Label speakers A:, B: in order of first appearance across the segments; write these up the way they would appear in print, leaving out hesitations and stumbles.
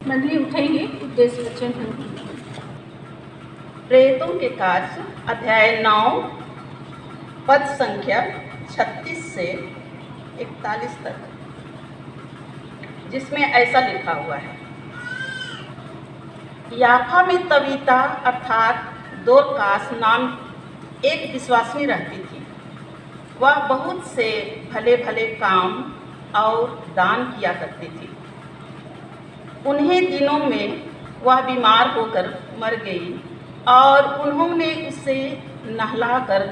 A: मंडली उठेंगे उद्देश्य वचन हम।
B: प्रेतों के कार्य अध्याय 9 पद संख्या 36 से 41 तक, जिसमें ऐसा लिखा हुआ है। याफा में तबीता अर्थात दोरकास नाम एक विश्वासिनी रहती थी। वह बहुत से भले भले काम और दान किया करती थी। उन्हीं दिनों में वह बीमार होकर मर गई और उन्होंने उसे नहलाकर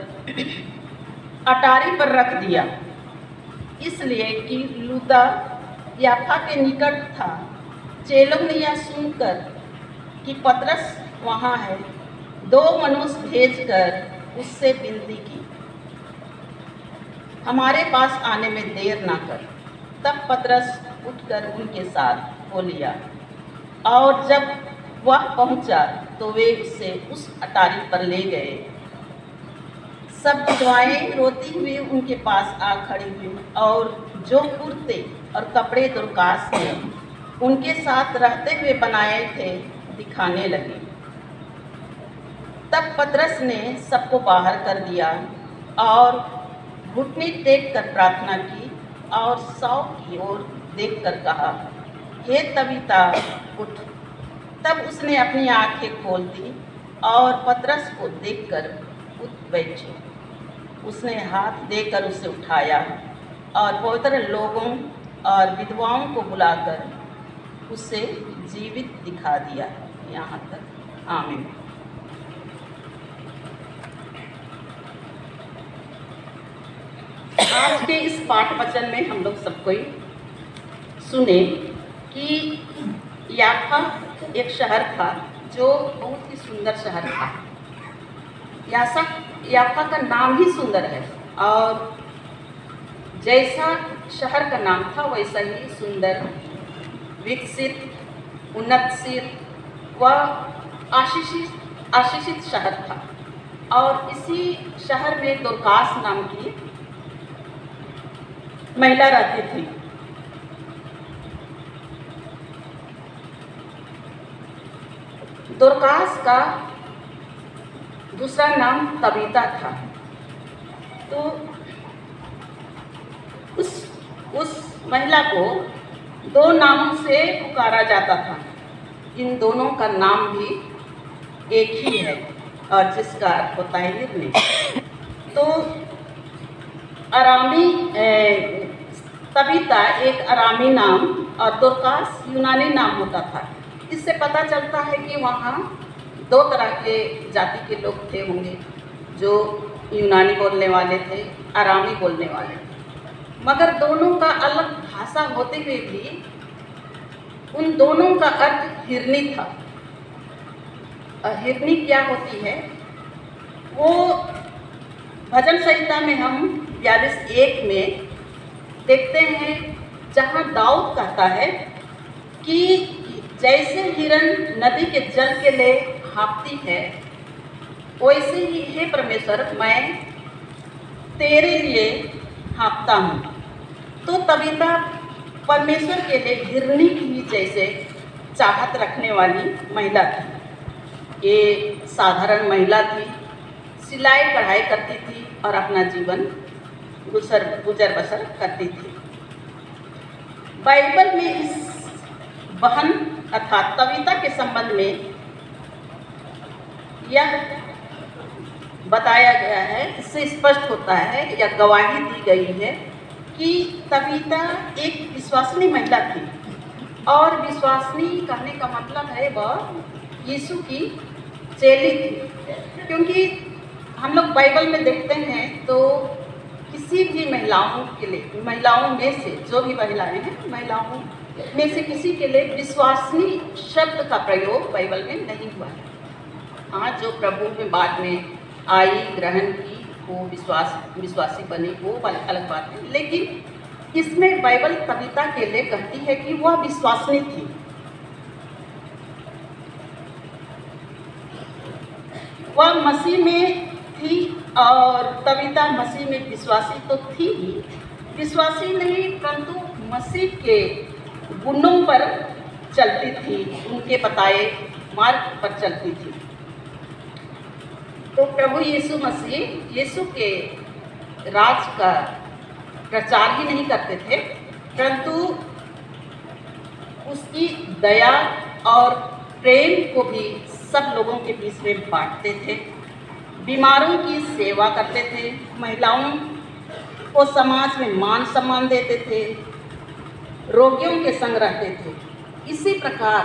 B: अटारी पर रख दिया, इसलिए कि लूदा याफा के निकट था। चेलों ने यह सुनकर कि पतरस वहाँ है, 2 मनुष्य भेजकर उससे विनती की, हमारे पास आने में देर ना कर। तब पतरस उठकर उनके साथ हो लिया, और जब वह पहुंचा तो वे उसे उस अटारी पर ले गए। सब विधवाएं रोती हुई उनके पास आ खड़ी हुई, और जो कुर्ते और कपड़े दोरकास ने उनके साथ रहते हुए बनाए थे दिखाने लगे। तब पतरस ने सबको बाहर कर दिया और घुटने टेक कर प्रार्थना की और शव की ओर देखकर कहा, हे तबीता उठ। तब उसने अपनी आंखें खोल दी और पतरस को देखकर उठ बैठी। उसने हाथ देकर उसे उठाया और पवित्र लोगों और विधवाओं को बुलाकर उसे जीवित दिखा दिया। यहाँ तक आमीन। आज के इस पाठ वचन में हम लोग सबको सुने कि याफा एक शहर था जो बहुत ही सुंदर शहर था। याफा का नाम ही सुंदर है, और जैसा शहर का नाम था वैसा ही सुंदर, विकसित, उन्नतशील व आशीषित शहर था। और इसी शहर में दोरकास नाम की महिला रहती थी। दोरकास का दूसरा नाम तबीता था। तो उस महिला को 2 नामों से पुकारा जाता था। इन दोनों का नाम भी एक ही है, और जिसका अर्थ होता है निर्णय। तो अरामी तबीता एक अरामी नाम और दोरकास यूनानी नाम होता था। इससे पता चलता है कि वहाँ 2 तरह के जाति के लोग थे होंगे, जो यूनानी बोलने वाले थे, अरामी बोलने वाले थे। मगर दोनों का अलग भाषा होते हुए भी उन दोनों का अर्थ हिरनी था। हिरनी क्या होती है, वो भजन संहिता में हम 42:1 में देखते हैं, जहाँ दाऊद कहता है कि जैसे हिरन नदी के जल के लिए हाँफती है, वैसे ही हे परमेश्वर मैं तेरे लिए हाँफता हूँ। तो तबीता परमेश्वर के लिए हिरनी की जैसे चाहत रखने वाली महिला थी। ये साधारण महिला थी, सिलाई कढ़ाई करती थी और अपना जीवन गुजर बसर करती थी। बाइबल में इस बहन अर्थात तबीता के संबंध में यह बताया गया है, इससे स्पष्ट होता है या गवाही दी गई है कि तबीता एक विश्वासिनी महिला थी। और विश्वासिनी कहने का मतलब है वह यीशु की चेली थी। क्योंकि हम लोग बाइबल में देखते हैं तो किसी भी महिलाओं में से जो भी महिलाएं हैं, महिलाओं में से किसी के लिए विश्वासिनी शब्द का प्रयोग बाइबल में नहीं हुआ है। हाँ, जो प्रभु में बाद में आई, ग्रहण की, वो विश्वासी बनी, वो अलग बात है। लेकिन इसमें बाइबल तबीता के लिए कहती है कि वह विश्वासिनी थी। वह मसीह में थी, और तबीता मसीह में विश्वासी तो थी ही, विश्वासी नहीं परंतु मसीह के गुणों पर चलती थी, उनके बताए मार्ग पर चलती थी। तो प्रभु यीशु मसीह यीशु के राज का प्रचार ही नहीं करते थे, परंतु उसकी दया और प्रेम को भी सब लोगों के बीच में बांटते थे। बीमारों की सेवा करते थे, महिलाओं को समाज में मान सम्मान देते थे, रोगियों के संग रहते थे। इसी प्रकार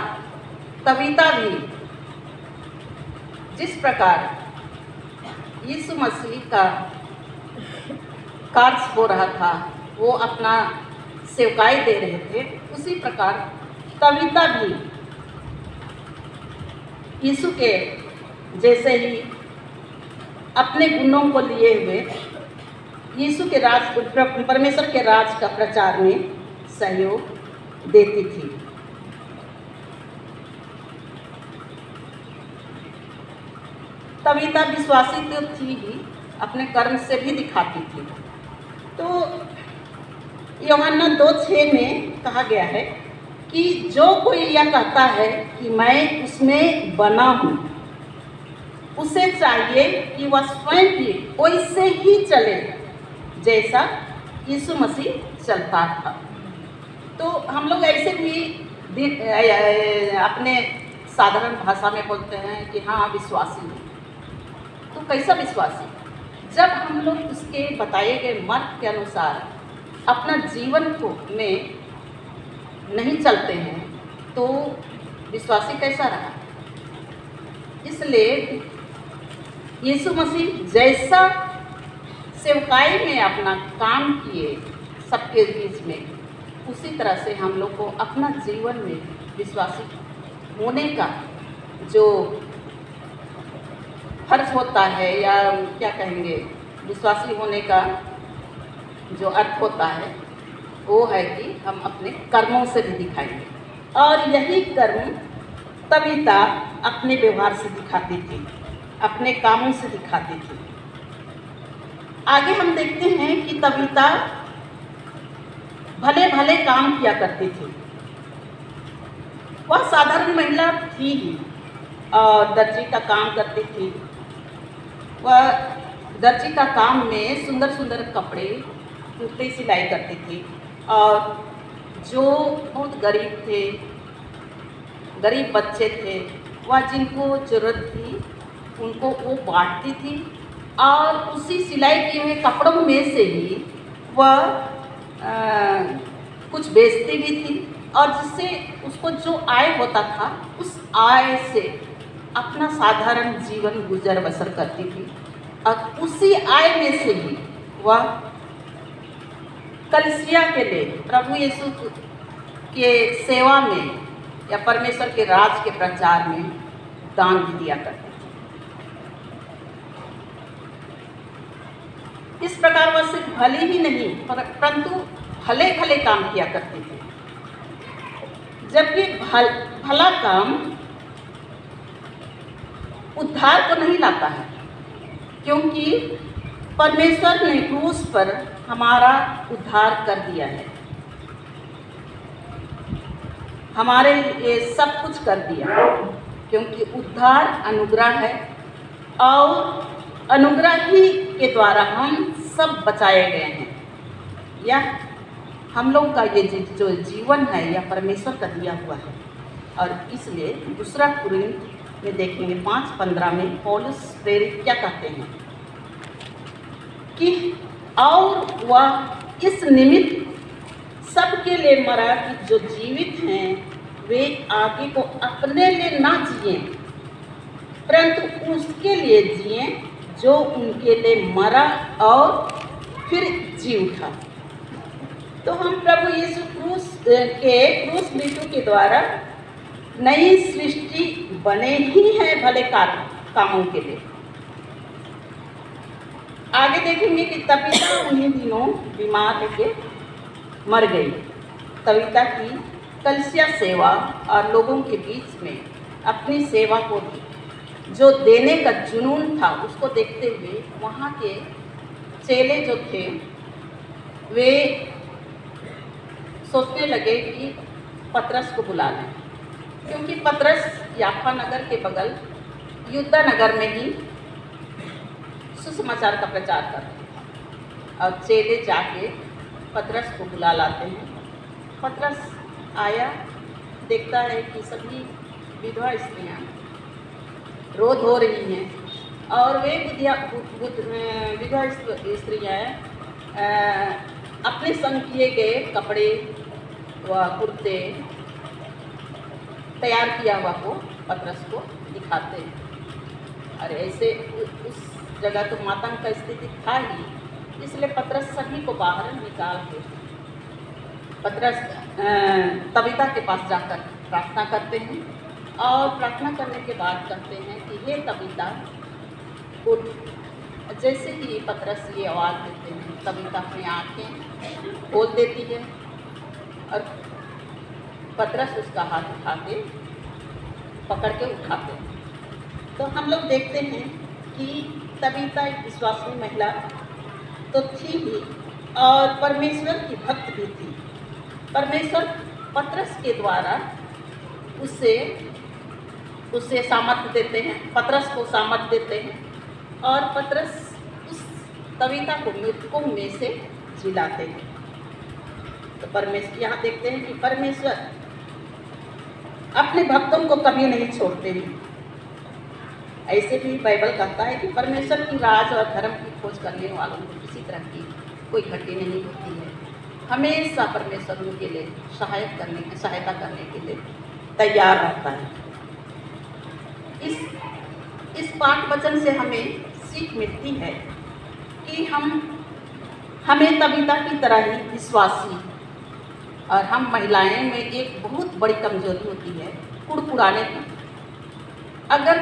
B: तबीता भी जिस प्रकार यीशु मसीह का कार्य हो रहा था, वो अपना सेवकाई दे रहे थे, उसी प्रकार तबीता भी यीशु के जैसे ही अपने गुणों को लिए हुए यीशु के राज, परमेश्वर के राज का प्रचार में सहयोग देती थी। तबीता विश्वासी तो थी ही, अपने कर्म से भी दिखाती थी। तो यूहन्ना 2:6 में कहा गया है कि जो कोई यह कहता है कि मैं उसमें बना हूँ, उसे चाहिए कि वह स्वयं भी वैसे ही चले जैसा यीशु मसीह चलता था। तो हम लोग ऐसे भी अपने साधारण भाषा में बोलते हैं कि हाँ विश्वासी हैं। तो कैसा विश्वासी? जब हम लोग उसके बताए गए मार्ग के अनुसार अपना जीवन को में नहीं चलते हैं, तो विश्वासी कैसा रहा? इसलिए यीशु मसीह जैसा सेवकाई में अपना काम किए सबके बीच में, उसी तरह से हम लोग को अपना जीवन में विश्वासी होने का जो फर्ज होता है, या क्या कहेंगे, विश्वासी होने का जो अर्थ होता है, वो है कि हम अपने कर्मों से भी दिखाएंगे। और यही कर्म तबीता अपने व्यवहार से दिखाती थी, अपने कामों से दिखाती थी। आगे हम देखते हैं कि तबीता भले भले काम किया करती थी। वह साधारण महिला थी ही और दर्जी का काम करती थी। वह दर्जी का काम में सुंदर सुंदर कपड़े कुर्ते सिलाई करती थी, और जो बहुत गरीब थे, गरीब बच्चे थे, वह जिनको ज़रूरत थी उनको वो बांटती थी, और उसी सिलाई किए हुए कपड़ों में से ही वह कुछ बेचती भी थी, और जिससे उसको जो आय होता था उस आय से अपना साधारण जीवन गुजर बसर करती थी। और उसी आय में से ही वह कलीसिया के लिए, प्रभु यीशु के सेवा में या परमेश्वर के राज के प्रचार में दान भी दिया करती थी। इस प्रकार वह सिर्फ भले ही नहीं परंतु भले भले काम किया करती थी। जबकि भला काम उद्धार को नहीं लाता है, क्योंकि परमेश्वर ने क्रूस पर हमारा उद्धार कर दिया है, हमारे लिए सब कुछ कर दिया, क्योंकि उद्धार अनुग्रह है, और अनुग्रह ही के द्वारा हम सब बचाए गए हैं। यह हम लोग का ये जो जीवन है यह परमेश्वर का दिया हुआ है। और इसलिए दूसरा कुरिन्थ में देखेंगे 5:15 में पौलुस प्रेरित क्या कहते हैं कि और वह इस निमित्त सबके लिए मरा कि जो जीवित हैं वे आगे को अपने लिए ना जिए, परंतु उसके लिए जिए जो उनके लिए मरा और फिर जी उठा। तो हम प्रभु यीशु क्रूस मृत्यु के द्वारा नई सृष्टि बने ही हैं भले कामों के लिए। आगे देखेंगे कि तबीता उन्हीं दिनों बीमार होकर मर गई। तबीता की कलीसिया सेवा और लोगों के बीच में अपनी सेवा को जो देने का जुनून था उसको देखते हुए वहाँ के चेले जो थे वे सोचने लगे कि पतरस को बुला लें। क्योंकि पतरस याफा नगर के बगल युद्धा नगर में ही सुसमाचार का प्रचार करते हैं और चेले जाके पतरस को बुला लाते हैं। पतरस आया, देखता है कि सभी विधवा स्त्रियाँ रोध हो रही हैं और वे विधवा स्त्रियाँ अपने संग किए गए कपड़े व कुर्ते तैयार किया हुआ को पतरस को दिखाते हैं। और ऐसे उस जगह तो मातंग का स्थिति था ही, इसलिए पतरस सभी को बाहर निकाल के पतरस तबीता के पास जाकर प्रार्थना करते हैं और प्रार्थना करने के बाद कहते हैं कि हे तबीता उठ। जैसे ही पतरस ये आवाज़ देते हैं, तबीता अपनी आँखें खोल देती है और पतरस उसका हाथ उठा के पकड़ के उठाते हैं। तो हम लोग देखते हैं कि तबीता एक विश्वासी महिला तो थी ही और परमेश्वर की भक्त भी थी। परमेश्वर पतरस के द्वारा उससे सामर्थ्य देते हैं, पतरस को सामर्थ्य देते हैं और पतरस उस तबीता को मृतकों में से जिलाते हैं। तो परमेश्वर यहाँ देखते हैं कि परमेश्वर अपने भक्तों को कभी नहीं छोड़ते हैं। ऐसे भी बाइबल कहता है कि परमेश्वर की राज और धर्म की खोज करने वालों को किसी तरह की कोई घटी नहीं होती है। हमेशा परमेश्वर उनके लिए सहायता करने के लिए तैयार रहता है। इस पाठ वचन से हमें सीख मिलती है कि हमें तबीता की तरह ही विश्वासी और हम महिलाएं में एक बहुत बड़ी कमजोरी होती है कुड़कुड़ाने की। अगर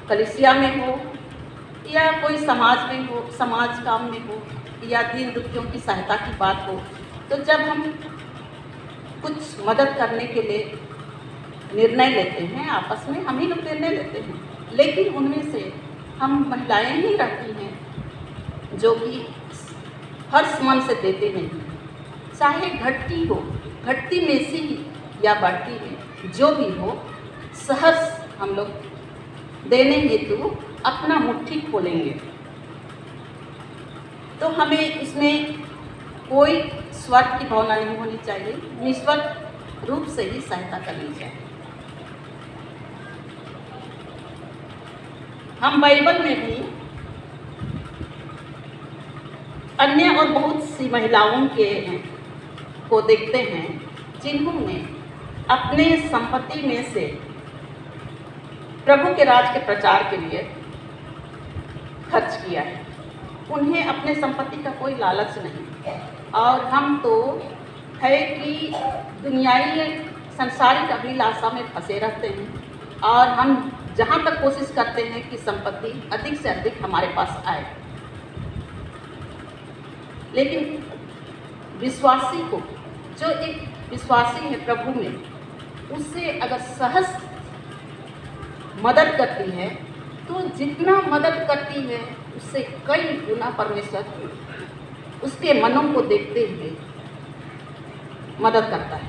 B: कलीसिया में हो या कोई समाज में हो, समाज काम में हो या दीन दुखियों की सहायता की बात हो, तो जब हम कुछ मदद करने के लिए निर्णय लेते हैं, आपस में हम ही लोग निर्णय लेते हैं, लेकिन उनमें से हम महिलाएं ही रहती हैं जो कि हर्ष मन से देते नहीं। चाहे घटती हो, घटती में से ही या बढ़ती में जो भी हो, सहर्ष हम लोग देने हेतु अपना मुट्ठी खोलेंगे। तो हमें इसमें कोई स्वार्थ की भावना नहीं होनी चाहिए, निस्वार्थ रूप से ही सहायता करनी चाहिए। हम बाइबल में भी अन्य और बहुत सी महिलाओं को देखते हैं जिन्होंने अपने संपत्ति में से प्रभु के राज के प्रचार के लिए खर्च किया है। उन्हें अपने संपत्ति का कोई लालच नहीं, और हम तो है कि दुनियाई संसारिक अभिलाषा में फंसे रहते हैं और हम जहाँ तक कोशिश करते हैं कि संपत्ति अधिक से अधिक हमारे पास आए। लेकिन विश्वासी को, जो एक विश्वासी है प्रभु में, उससे अगर सहज मदद करती है तो जितना मदद करती है उससे कई गुना परमेश्वर उसके मनों को देखते हुए मदद करता है।